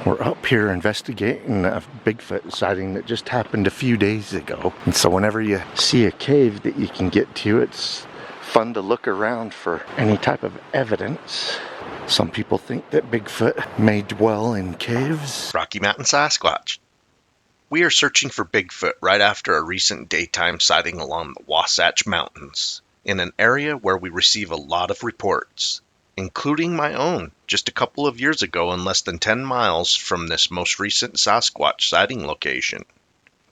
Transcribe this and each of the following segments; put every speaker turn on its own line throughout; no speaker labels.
We're up here investigating a Bigfoot sighting that just happened a few days ago. And so whenever you see a cave that you can get to, it's fun to look around for any type of evidence. Some people think that Bigfoot may dwell in caves.
Rocky Mountain Sasquatch. We are searching for Bigfoot right after a recent daytime sighting along the Wasatch Mountains, in an area where we receive a lot of reports, including my own just a couple of years ago in less than 10 miles from this most recent Sasquatch sighting location.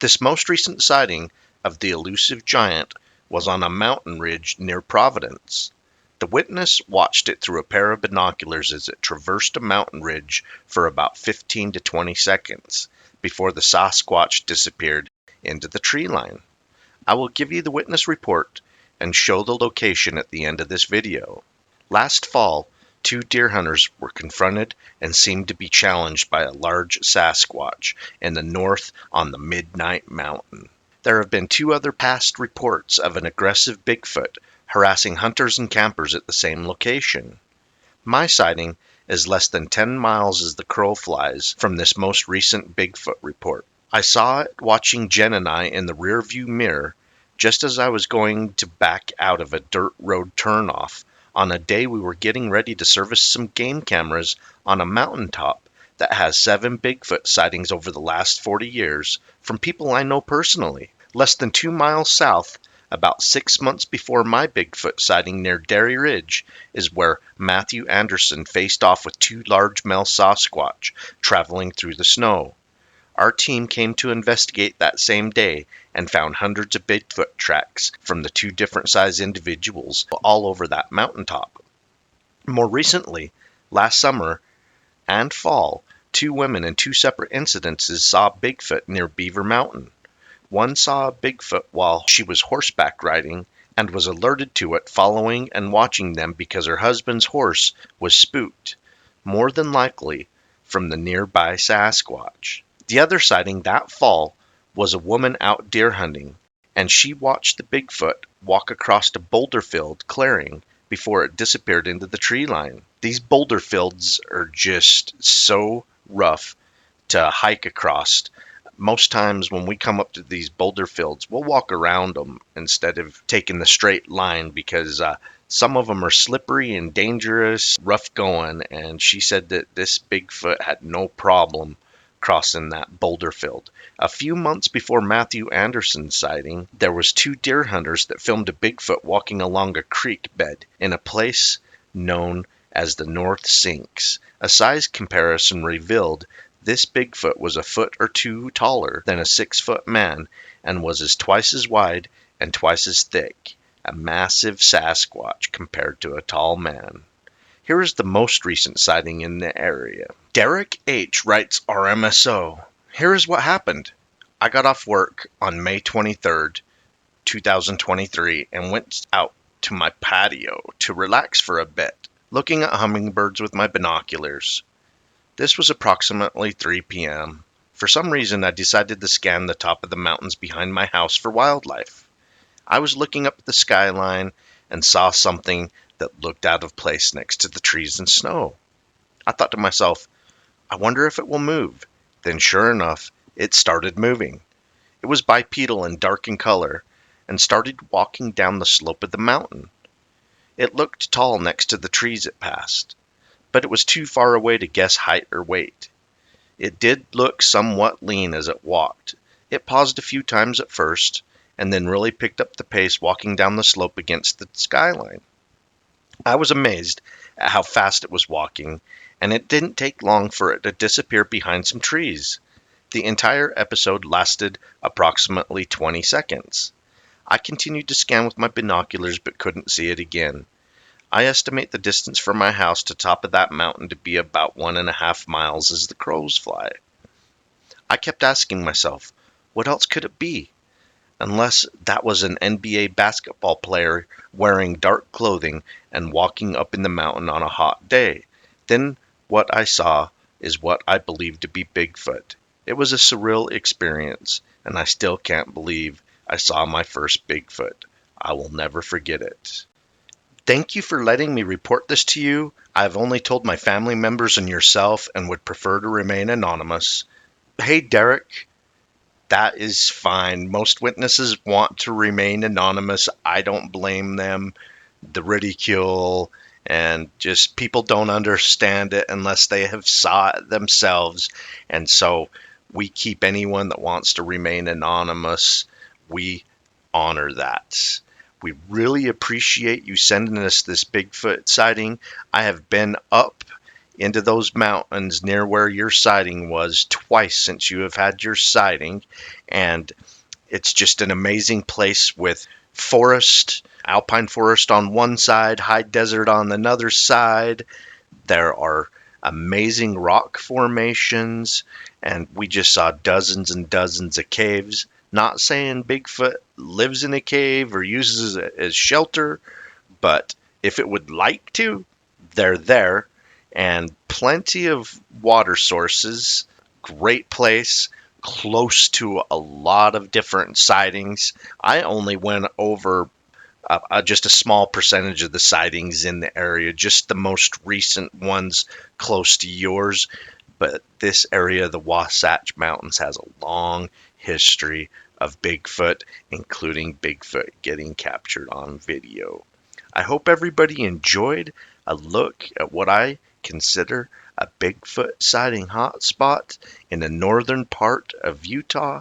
This most recent sighting of the elusive giant was on a mountain ridge near Providence. The witness watched it through a pair of binoculars as it traversed a mountain ridge for about 15 to 20 seconds before the Sasquatch disappeared into the tree line. I will give you the witness report and show the location at the end of this video. Last fall, 2 deer hunters were confronted and seemed to be challenged by a large Sasquatch in the north on the Midnight Mountain. There have been 2 other past reports of an aggressive Bigfoot harassing hunters and campers at the same location. My sighting is less than 10 miles as the crow flies from this most recent Bigfoot report. I saw it watching Jen and I in the rearview mirror just as I was going to back out of a dirt road turnoff on a day we were getting ready to service some game cameras on a mountaintop that has 7 Bigfoot sightings over the last 40 years from people I know personally. Less than 2 miles south, about 6 months before my Bigfoot sighting near Dairy Ridge, is where Matthew Anderson faced off with 2 large male Sasquatch traveling through the snow. Our team came to investigate that same day and found hundreds of Bigfoot tracks from the 2 different size individuals all over that mountaintop. More recently, last summer and fall, 2 women in 2 separate incidences saw Bigfoot near Beaver Mountain. One saw a Bigfoot while she was horseback riding and was alerted to it following and watching them because her husband's horse was spooked, more than likely from the nearby Sasquatch. The other sighting that fall was a woman out deer hunting, and she watched the Bigfoot walk across a boulder filled clearing before it disappeared into the tree line. These boulder fields are just so rough to hike across. Most times when we come up to these boulder fields, we'll walk around them instead of taking the straight line because some of them are slippery and dangerous, rough going, and she said that this Bigfoot had no problem crossing that boulder field. A few months before Matthew Anderson's sighting, there was 2 deer hunters that filmed a Bigfoot walking along a creek bed in a place known as the North Sinks. A size comparison revealed this Bigfoot was a foot or 2 taller than a 6-foot man and was twice as wide and twice as thick, a massive Sasquatch compared to a tall man. Here is the most recent sighting in the area. Derek H. writes RMSO. Here is what happened. I got off work on May 23rd, 2023 and went out to my patio to relax for a bit, looking at hummingbirds with my binoculars. This was approximately 3 p.m. For some reason, I decided to scan the top of the mountains behind my house for wildlife. I was looking up at the skyline and saw something that looked out of place next to the trees and snow. I thought to myself, I wonder if it will move. Then sure enough, it started moving. It was bipedal and dark in color and started walking down the slope of the mountain. It looked tall next to the trees it passed, but it was too far away to guess height or weight. It did look somewhat lean as it walked. It paused a few times at first and then really picked up the pace walking down the slope against the skyline. I was amazed at how fast it was walking, and it didn't take long for it to disappear behind some trees. The entire episode lasted approximately 20 seconds. I continued to scan with my binoculars but couldn't see it again. I estimate the distance from my house to top of that mountain to be about 1.5 miles as the crows fly. I kept asking myself, what else could it be? Unless that was an NBA basketball player wearing dark clothing and walking up in the mountain on a hot day. Then what I saw is what I believe to be Bigfoot. It was a surreal experience, and I still can't believe I saw my first Bigfoot. I will never forget it. Thank you for letting me report this to you. I've only told my family members and yourself and would prefer to remain anonymous. Hey, Derek, that is fine. Most witnesses want to remain anonymous. I don't blame them. The ridicule and just people don't understand it unless they have saw it themselves. And so we keep anyone that wants to remain anonymous. We honor that. We really appreciate you sending us this Bigfoot sighting. I have been up into those mountains near where your sighting was twice since you have had your sighting, and it's just an amazing place with forest, alpine forest on one side, high desert on another side. There are amazing rock formations, and we just saw dozens and dozens of caves. Not saying Bigfoot lives in a cave or uses it as shelter, but if it would like to, they're there. And plenty of water sources. Great place, close to a lot of different sightings. I only went over just a small percentage of the sightings in the area, just the most recent ones close to yours. But this area, the Wasatch Mountains, has a long history of Bigfoot, including Bigfoot getting captured on video. I hope everybody enjoyed a look at what I consider a Bigfoot sighting hotspot in the northern part of Utah.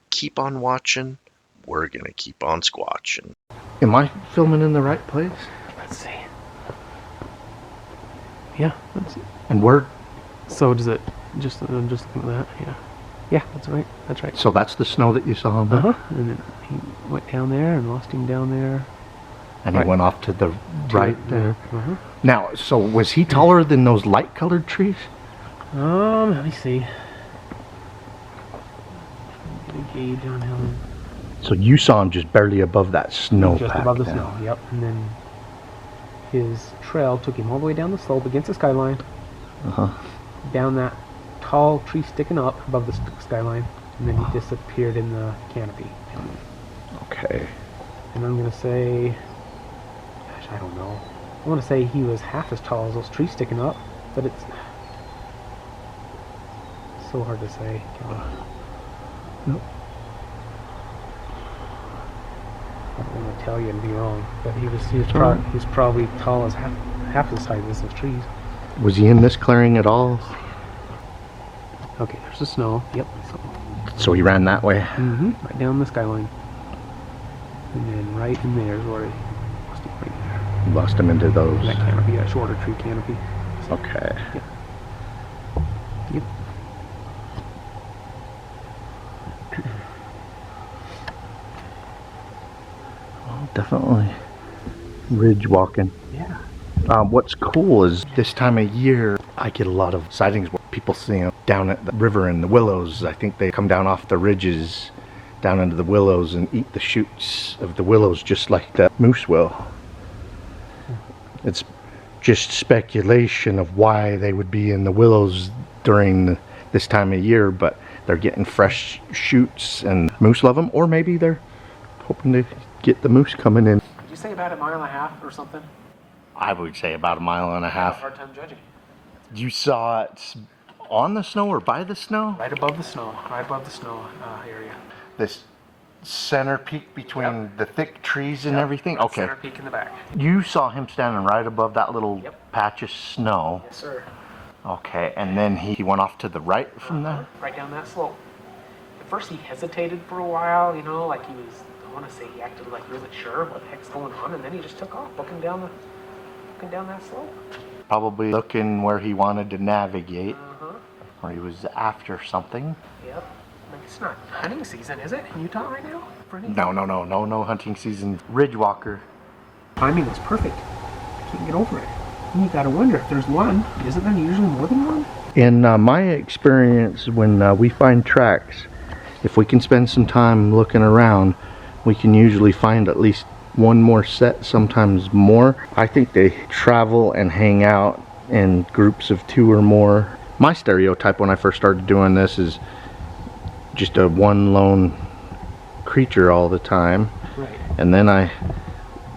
Keep on watching. We're going to keep on squatching.
Am I filming in the right place?
Let's see. Yeah, that's it.
And where?
So does it just I'm just looking at that? Yeah. Yeah, that's right. That's right.
So that's the snow that you saw him.
And then he went down there and lost him down there.
And he went off to the right there.
Uh-huh.
Now, so was he taller than those light-colored trees?
Let me see. Get a gauge on him.
So you saw him just barely above that snow.
Just above the snow. Yep. And then his trail took him all the way down the slope against the skyline. Down that tall tree sticking up above the skyline, and then he disappeared in the canopy.
Okay.
And I'm gonna say, gosh, I don't know. I want to say he was half as tall as those trees sticking up, but it's so hard to say.
Nope.
I don't want to tell you and be wrong, but he was probably tall as half the size as those trees.
Was he in this clearing at all?
Okay, there's the snow. Yep.
So he ran that way?
Right down the skyline. And then right in there is where he lost him right there.
Lost him into those.
That canopy, that shorter tree canopy.
Okay.
Yep. Yep.
Well, definitely ridge walking.
Yeah.
What's cool is this time of year I get a lot of sightings where people see them down at the river in the willows. I think they come down off the ridges down into the willows and eat the shoots of the willows just like the moose will. It's just speculation of why they would be in the willows during this time of year, but they're getting fresh shoots and moose love them, or maybe they're hoping to get the moose coming in.
Did you say about a mile and a half or something?
I would say about a mile and a
I have a
half.
hard time judging.
You saw it on the snow or by the snow?
Right above the snow. Right above the snow area.
This center peak between
Yep.
the thick trees and everything? Okay.
Center peak in the back.
You saw him standing right above that little
Yep.
patch of snow.
Yes, sir.
Okay, and then he went off to the right from there?
Right down that slope. At first he hesitated for a while, like he was, I want to say he acted like he wasn't sure what the heck's going on, and then he just took off, looking down that slope.
Probably looking where he wanted to navigate, or he was after something.
Yep. Like, it's not hunting season, is it, in Utah right now? For anything?
No hunting season. Ridge walker.
Timing was perfect. I can't get over it. And you gotta wonder if there's one, isn't there usually more than one?
In my experience, when we find tracks, if we can spend some time looking around, we can usually find at least one more set, sometimes more. I think they travel and hang out in groups of 2 or more. My stereotype when I first started doing this is just a one lone creature all the time.
Right.
And then I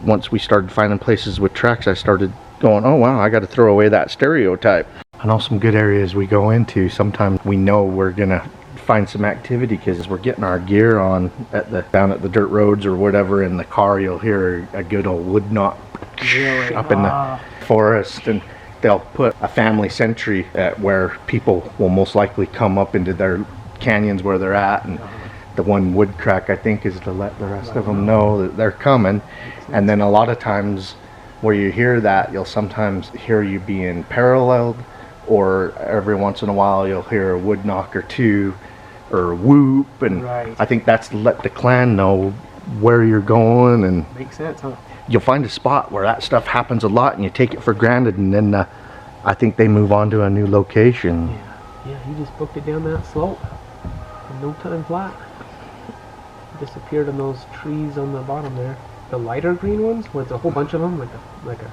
once we started finding places with tracks, I started going, oh wow, I got to throw away that stereotype. I know some good areas we go into. Sometimes we know we're gonna find some activity because we're getting our gear on down at the dirt roads or whatever. In the car, you'll hear a good old wood knock up in the forest, and they'll put a family sentry at where people will most likely come up into their canyons where they're at, and the one wood crack, I think, is to let the rest of them know that they're coming. And then a lot of times where you hear that, you'll sometimes hear you being paralleled, or every once in a while you'll hear a wood knock or two or a whoop, and I think that's to let the clan know where you're going. And
makes sense, huh?
You'll find a spot where that stuff happens a lot and you take it for granted, and then I think they move on to a new location.
Yeah, he just booked it down that slope in no time flat. Disappeared in those trees on the bottom there. The lighter green ones, where there's a whole bunch of them, like a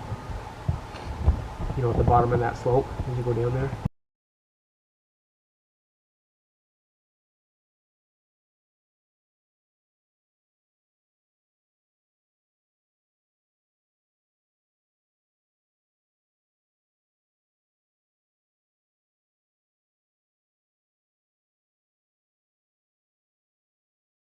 at the bottom of that slope as you go down there.